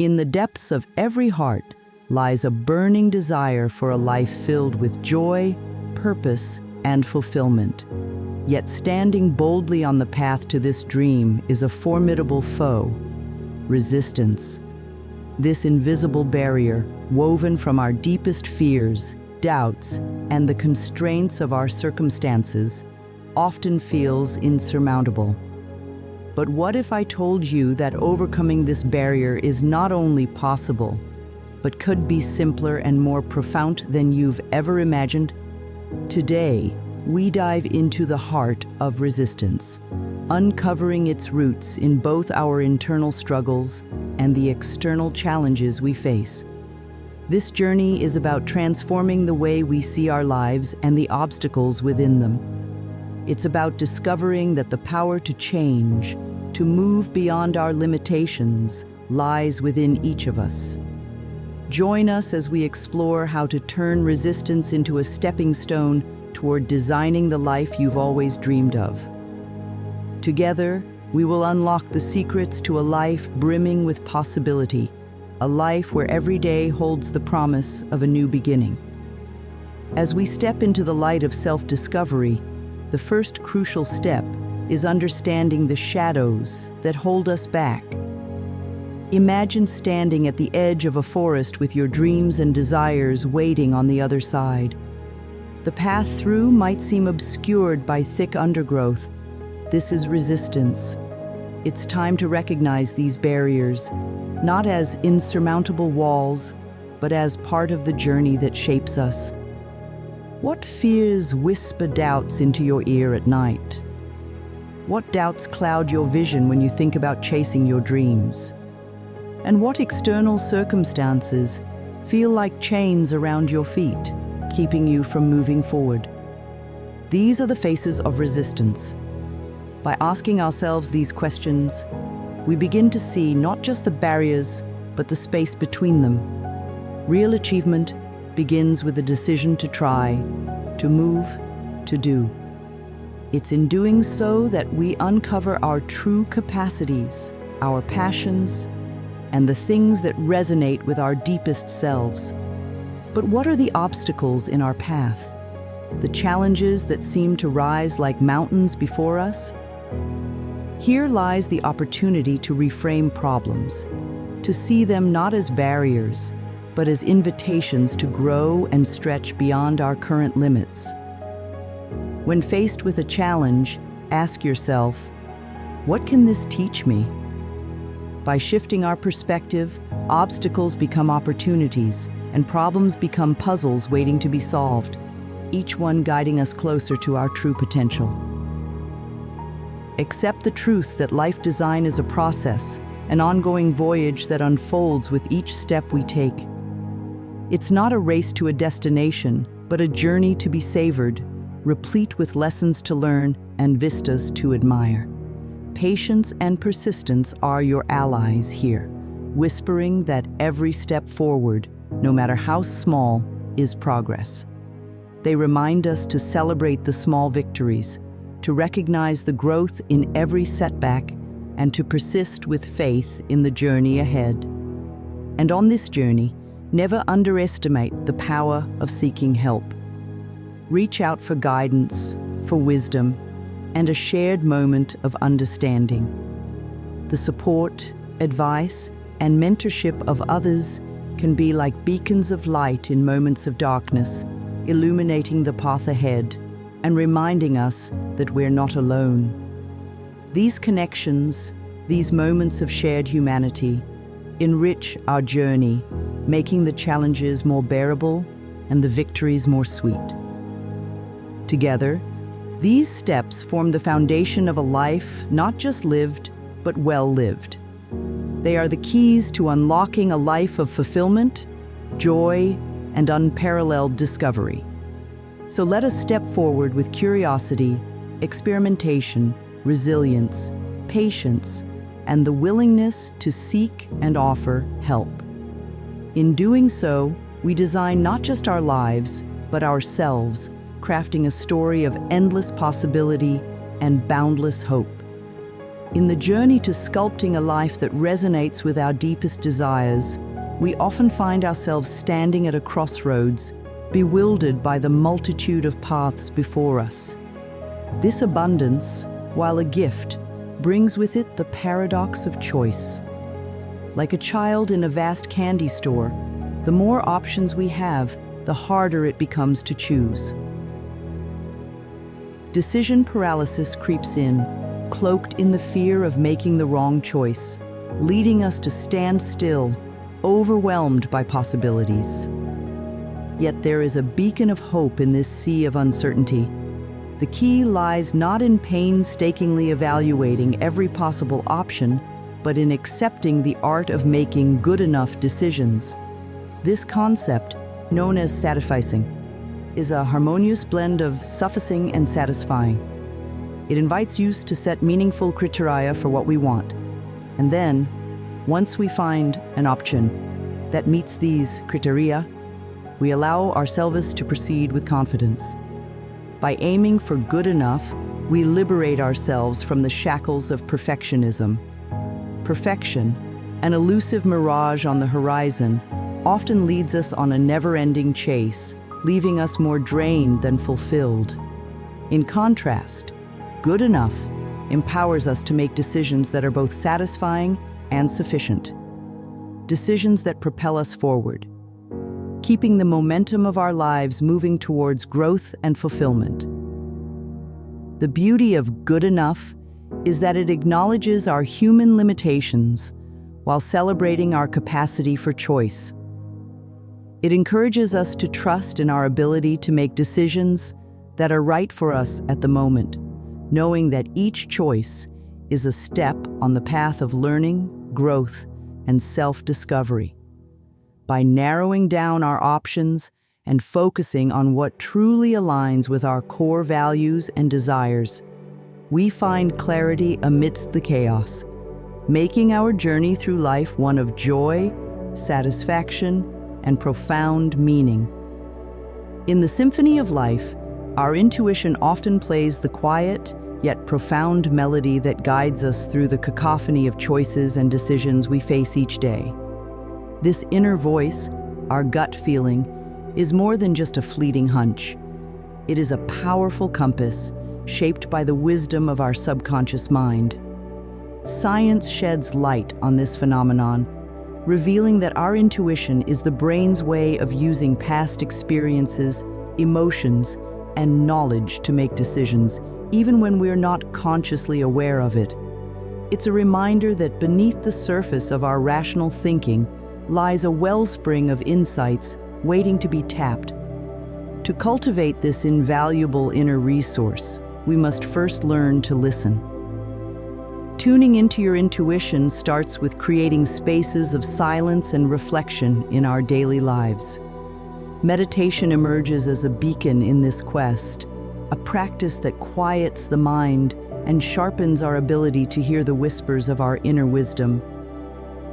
In the depths of every heart lies a burning desire for a life filled with joy, purpose, and fulfillment. Yet standing boldly on the path to this dream is a formidable foe: resistance. This invisible barrier, woven from our deepest fears, doubts, and the constraints of our circumstances, often feels insurmountable. But what if I told you that overcoming this barrier is not only possible, but could be simpler and more profound than you've ever imagined? Today, we dive into the heart of resistance, uncovering its roots in both our internal struggles and the external challenges we face. This journey is about transforming the way we see our lives and the obstacles within them. It's about discovering that the power to change, to move beyond our limitations, lies within each of us. Join us as we explore how to turn resistance into a stepping stone toward designing the life you've always dreamed of. Together, we will unlock the secrets to a life brimming with possibility, a life where every day holds the promise of a new beginning. As we step into the light of self-discovery, the first crucial step is understanding the shadows that hold us back. Imagine standing at the edge of a forest with your dreams and desires waiting on the other side. The path through might seem obscured by thick undergrowth. This is resistance. It's time to recognize these barriers, not as insurmountable walls, but as part of the journey that shapes us. What fears whisper doubts into your ear at night? What doubts cloud your vision when you think about chasing your dreams? And what external circumstances feel like chains around your feet, keeping you from moving forward? These are the faces of resistance. By asking ourselves these questions, we begin to see not just the barriers, but the space between them. Real achievement begins with the decision to try, to move, to do. It's in doing so that we uncover our true capacities, our passions, and the things that resonate with our deepest selves. But what are the obstacles in our path? The challenges that seem to rise like mountains before us? Here lies the opportunity to reframe problems, to see them not as barriers, but as invitations to grow and stretch beyond our current limits. When faced with a challenge, ask yourself, what can this teach me? By shifting our perspective, obstacles become opportunities, and problems become puzzles waiting to be solved, each one guiding us closer to our true potential. Accept the truth that life design is a process, an ongoing voyage that unfolds with each step we take. It's not a race to a destination, but a journey to be savored, replete with lessons to learn and vistas to admire. Patience and persistence are your allies here, whispering that every step forward, no matter how small, is progress. They remind us to celebrate the small victories, to recognize the growth in every setback, and to persist with faith in the journey ahead. And on this journey, never underestimate the power of seeking help. Reach out for guidance, for wisdom, and a shared moment of understanding. The support, advice, and mentorship of others can be like beacons of light in moments of darkness, illuminating the path ahead and reminding us that we're not alone. These connections, these moments of shared humanity, enrich our journey, making the challenges more bearable and the victories more sweet. Together, these steps form the foundation of a life not just lived, but well lived. They are the keys to unlocking a life of fulfillment, joy, and unparalleled discovery. So let us step forward with curiosity, experimentation, resilience, patience, and the willingness to seek and offer help. In doing so, we design not just our lives, but ourselves, crafting a story of endless possibility and boundless hope. In the journey to sculpting a life that resonates with our deepest desires, we often find ourselves standing at a crossroads, bewildered by the multitude of paths before us. This abundance, while a gift, brings with it the paradox of choice. Like a child in a vast candy store, the more options we have, the harder it becomes to choose. Decision paralysis creeps in, cloaked in the fear of making the wrong choice, leading us to stand still, overwhelmed by possibilities. Yet there is a beacon of hope in this sea of uncertainty. The key lies not in painstakingly evaluating every possible option, but in accepting the art of making good enough decisions. This concept, known as satisficing, is a harmonious blend of sufficing and satisfying. It invites us to set meaningful criteria for what we want. And then, once we find an option that meets these criteria, we allow ourselves to proceed with confidence. By aiming for good enough, we liberate ourselves from the shackles of perfectionism. Perfection, an elusive mirage on the horizon, often leads us on a never-ending chase, leaving us more drained than fulfilled. In contrast, good enough empowers us to make decisions that are both satisfying and sufficient. Decisions that propel us forward, keeping the momentum of our lives moving towards growth and fulfillment. The beauty of good enough is that it acknowledges our human limitations while celebrating our capacity for choice. It encourages us to trust in our ability to make decisions that are right for us at the moment, knowing that each choice is a step on the path of learning, growth, and self-discovery. By narrowing down our options and focusing on what truly aligns with our core values and desires, we find clarity amidst the chaos, making our journey through life one of joy, satisfaction, and profound meaning. In the symphony of life, our intuition often plays the quiet, yet profound melody that guides us through the cacophony of choices and decisions we face each day. This inner voice, our gut feeling, is more than just a fleeting hunch. It is a powerful compass shaped by the wisdom of our subconscious mind. Science sheds light on this phenomenon, revealing that our intuition is the brain's way of using past experiences, emotions, and knowledge to make decisions, even when we're not consciously aware of it. It's a reminder that beneath the surface of our rational thinking lies a wellspring of insights waiting to be tapped. To cultivate this invaluable inner resource, we must first learn to listen. Tuning into your intuition starts with creating spaces of silence and reflection in our daily lives. Meditation emerges as a beacon in this quest, a practice that quiets the mind and sharpens our ability to hear the whispers of our inner wisdom.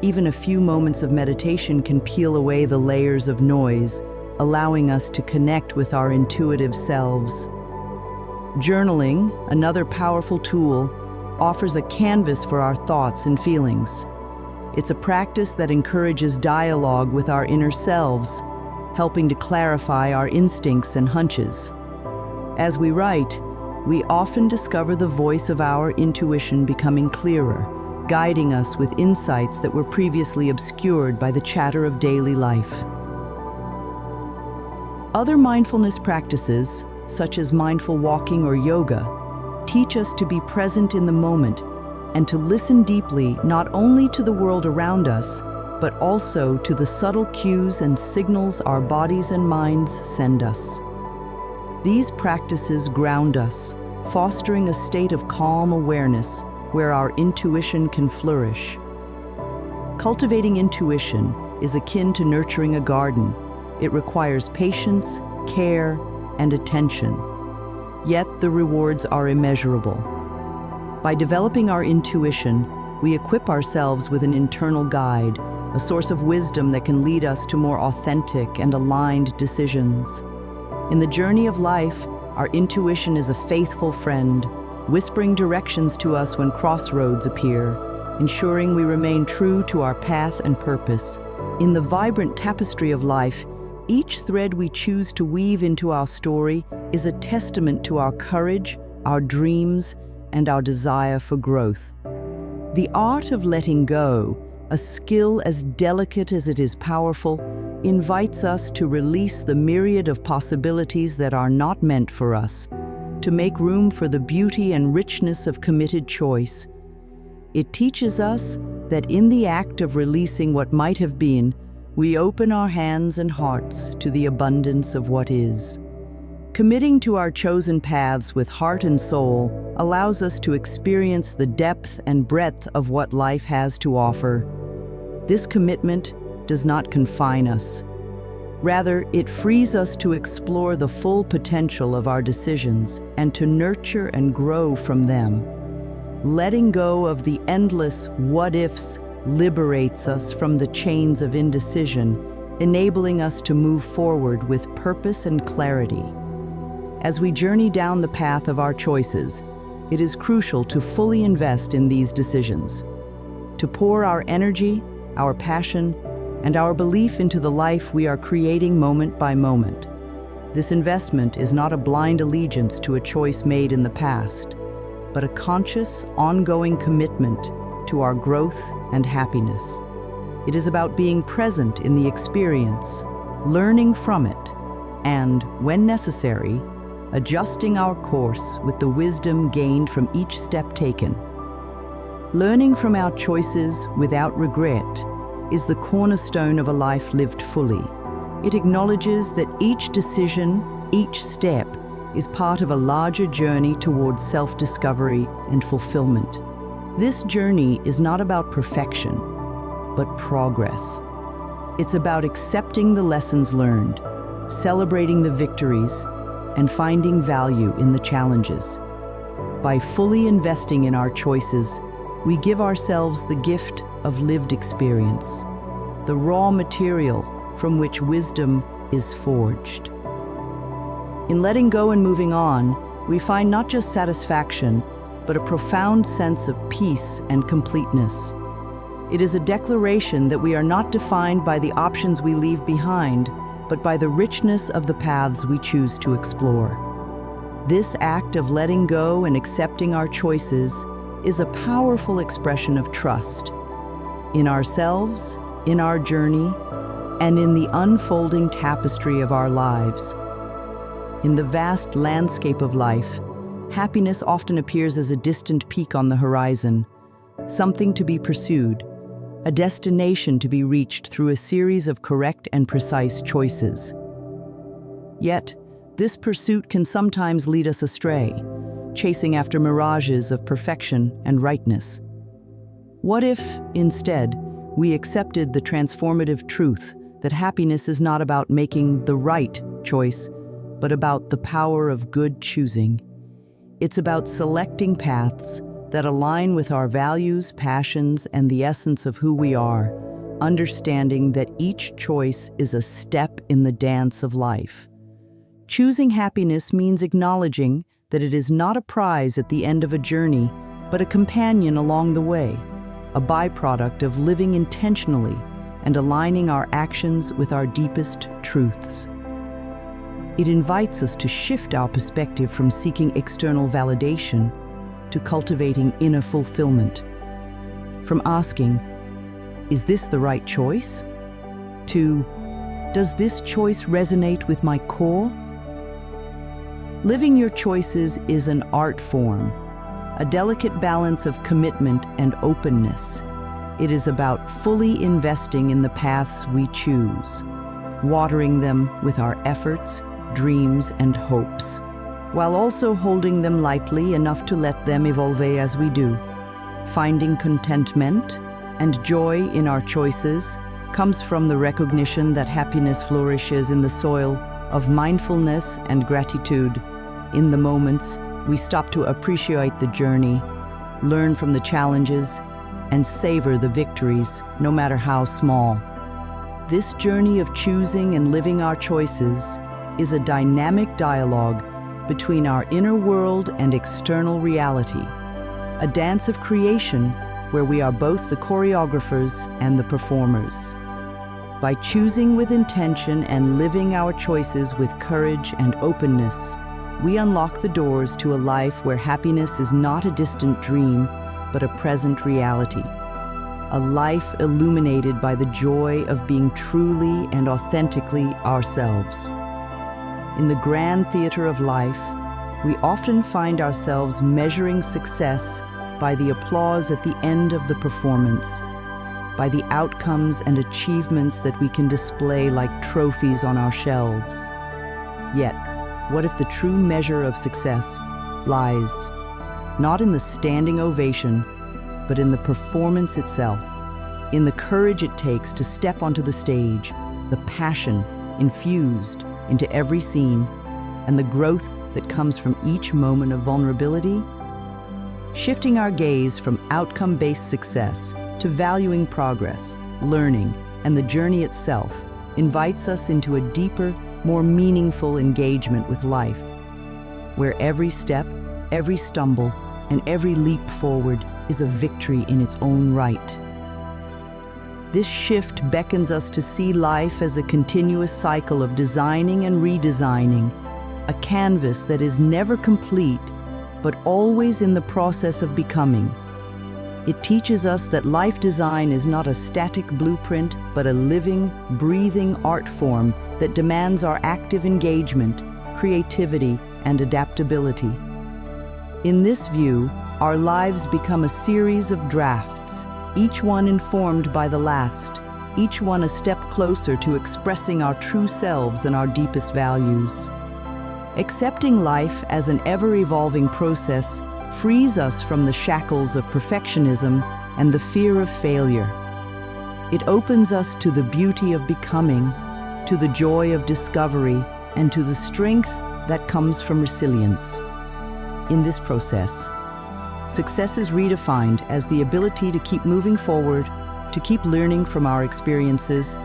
Even a few moments of meditation can peel away the layers of noise, allowing us to connect with our intuitive selves. Journaling, another powerful tool, offers a canvas for our thoughts and feelings. It's a practice that encourages dialogue with our inner selves, helping to clarify our instincts and hunches. As we write, we often discover the voice of our intuition becoming clearer, guiding us with insights that were previously obscured by the chatter of daily life. Other mindfulness practices, such as mindful walking or yoga, teach us to be present in the moment and to listen deeply not only to the world around us, but also to the subtle cues and signals our bodies and minds send us. These practices ground us, fostering a state of calm awareness where our intuition can flourish. Cultivating intuition is akin to nurturing a garden. It requires patience, care, and attention. Yet the rewards are immeasurable. By developing our intuition, we equip ourselves with an internal guide, a source of wisdom that can lead us to more authentic and aligned decisions. In the journey of life, our intuition is a faithful friend, whispering directions to us when crossroads appear, ensuring we remain true to our path and purpose. In the vibrant tapestry of life, each thread we choose to weave into our story is a testament to our courage, our dreams, and our desire for growth. The art of letting go, a skill as delicate as it is powerful, invites us to release the myriad of possibilities that are not meant for us, to make room for the beauty and richness of committed choice. It teaches us that in the act of releasing what might have been, we open our hands and hearts to the abundance of what is. Committing to our chosen paths with heart and soul allows us to experience the depth and breadth of what life has to offer. This commitment does not confine us. Rather, it frees us to explore the full potential of our decisions and to nurture and grow from them. Letting go of the endless what-ifs liberates us from the chains of indecision, enabling us to move forward with purpose and clarity. As we journey down the path of our choices, it is crucial to fully invest in these decisions, to pour our energy, our passion, and our belief into the life we are creating moment by moment. This investment is not a blind allegiance to a choice made in the past, but a conscious, ongoing commitment to our growth and happiness. It is about being present in the experience, learning from it, and, when necessary, adjusting our course with the wisdom gained from each step taken. Learning from our choices without regret is the cornerstone of a life lived fully. It acknowledges that each decision, each step, is part of a larger journey towards self-discovery and fulfillment. This journey is not about perfection, but progress. It's about accepting the lessons learned, celebrating the victories, and finding value in the challenges. By fully investing in our choices, we give ourselves the gift of lived experience, the raw material from which wisdom is forged. In letting go and moving on, we find not just satisfaction, but a profound sense of peace and completeness. It is a declaration that we are not defined by the options we leave behind, but by the richness of the paths we choose to explore. This act of letting go and accepting our choices is a powerful expression of trust in ourselves, in our journey, and in the unfolding tapestry of our lives. In the vast landscape of life, happiness often appears as a distant peak on the horizon, something to be pursued, a destination to be reached through a series of correct and precise choices. Yet, this pursuit can sometimes lead us astray, chasing after mirages of perfection and rightness. What if, instead, we accepted the transformative truth that happiness is not about making the right choice, but about the power of good choosing? It's about selecting paths that align with our values, passions, and the essence of who we are, understanding that each choice is a step in the dance of life. Choosing happiness means acknowledging that it is not a prize at the end of a journey, but a companion along the way, a byproduct of living intentionally and aligning our actions with our deepest truths. It invites us to shift our perspective from seeking external validation to cultivating inner fulfillment. From asking, "Is this the right choice?" to, "Does this choice resonate with my core?" Living your choices is an art form, a delicate balance of commitment and openness. It is about fully investing in the paths we choose, watering them with our efforts, dreams, and hopes, while also holding them lightly enough to let them evolve as we do. Finding contentment and joy in our choices comes from the recognition that happiness flourishes in the soil of mindfulness and gratitude. In the moments we stop to appreciate the journey, learn from the challenges, and savor the victories, no matter how small. This journey of choosing and living our choices is a dynamic dialogue between our inner world and external reality, a dance of creation where we are both the choreographers and the performers. By choosing with intention and living our choices with courage and openness, we unlock the doors to a life where happiness is not a distant dream, but a present reality. A life illuminated by the joy of being truly and authentically ourselves. In the grand theater of life, we often find ourselves measuring success by the applause at the end of the performance, by the outcomes and achievements that we can display like trophies on our shelves. Yet, what if the true measure of success lies not in the standing ovation, but in the performance itself, in the courage it takes to step onto the stage, the passion infused into every scene, and the growth that comes from each moment of vulnerability? Shifting our gaze from outcome-based success to valuing progress, learning, and the journey itself invites us into a deeper, more meaningful engagement with life, where every step, every stumble, and every leap forward is a victory in its own right. This shift beckons us to see life as a continuous cycle of designing and redesigning, a canvas that is never complete, but always in the process of becoming. It teaches us that life design is not a static blueprint, but a living, breathing art form that demands our active engagement, creativity, and adaptability. In this view, our lives become a series of drafts, each one informed by the last, each one a step closer to expressing our true selves and our deepest values. Accepting life as an ever-evolving process frees us from the shackles of perfectionism and the fear of failure. It opens us to the beauty of becoming, to the joy of discovery, and to the strength that comes from resilience. In this process, success is redefined as the ability to keep moving forward, to keep learning from our experiences,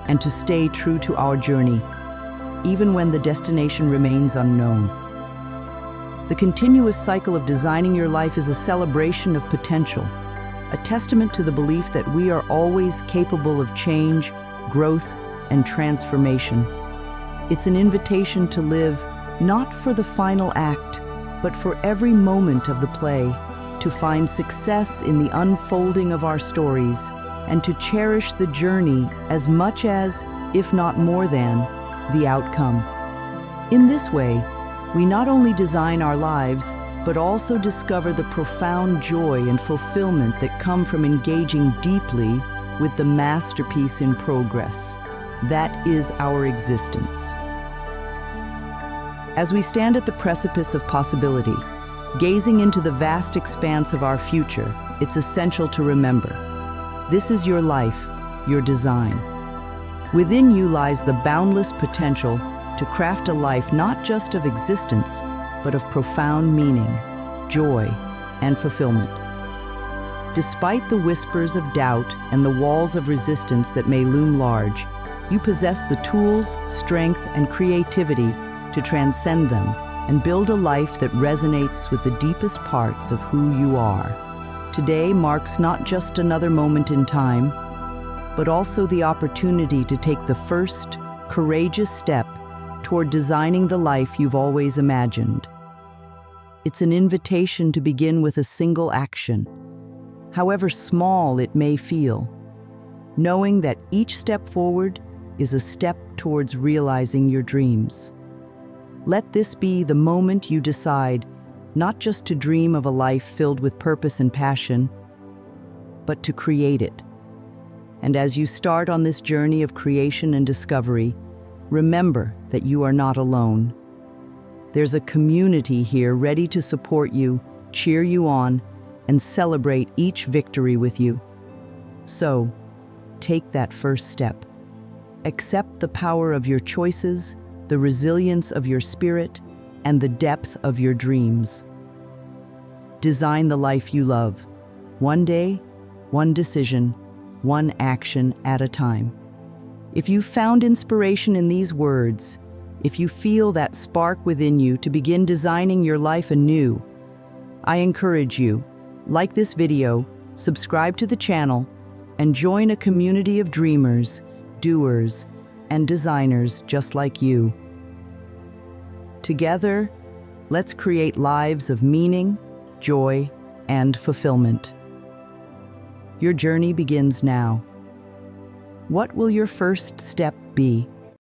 and to stay true to our journey, even when the destination remains unknown. The continuous cycle of designing your life is a celebration of potential, a testament to the belief that we are always capable of change, growth, and transformation. It's an invitation to live not for the final act, but for every moment of the play, to find success in the unfolding of our stories, and to cherish the journey as much as, if not more than, the outcome. In this way, we not only design our lives, but also discover the profound joy and fulfillment that come from engaging deeply with the masterpiece in progress. That is our existence. As we stand at the precipice of possibility, gazing into the vast expanse of our future, it's essential to remember, this is your life, your design. Within you lies the boundless potential to craft a life not just of existence, but of profound meaning, joy, and fulfillment. Despite the whispers of doubt and the walls of resistance that may loom large, you possess the tools, strength, and creativity to transcend them and build a life that resonates with the deepest parts of who you are. Today marks not just another moment in time, but also the opportunity to take the first, courageous step toward designing the life you've always imagined. It's an invitation to begin with a single action, however small it may feel, knowing that each step forward is a step towards realizing your dreams. Let this be the moment you decide not just to dream of a life filled with purpose and passion, but to create it. And as you start on this journey of creation and discovery, remember that you are not alone. There's a community here ready to support you, cheer you on, and celebrate each victory with you. So, take that first step. Accept the power of your choices, the resilience of your spirit, and the depth of your dreams. Design the life you love, one day, one decision, one action at a time. If you found inspiration in these words, if you feel that spark within you to begin designing your life anew, I encourage you, like this video, subscribe to the channel, and join a community of dreamers, doers, and designers just like you. Together, let's create lives of meaning, joy, and fulfillment. Your journey begins now. What will your first step be?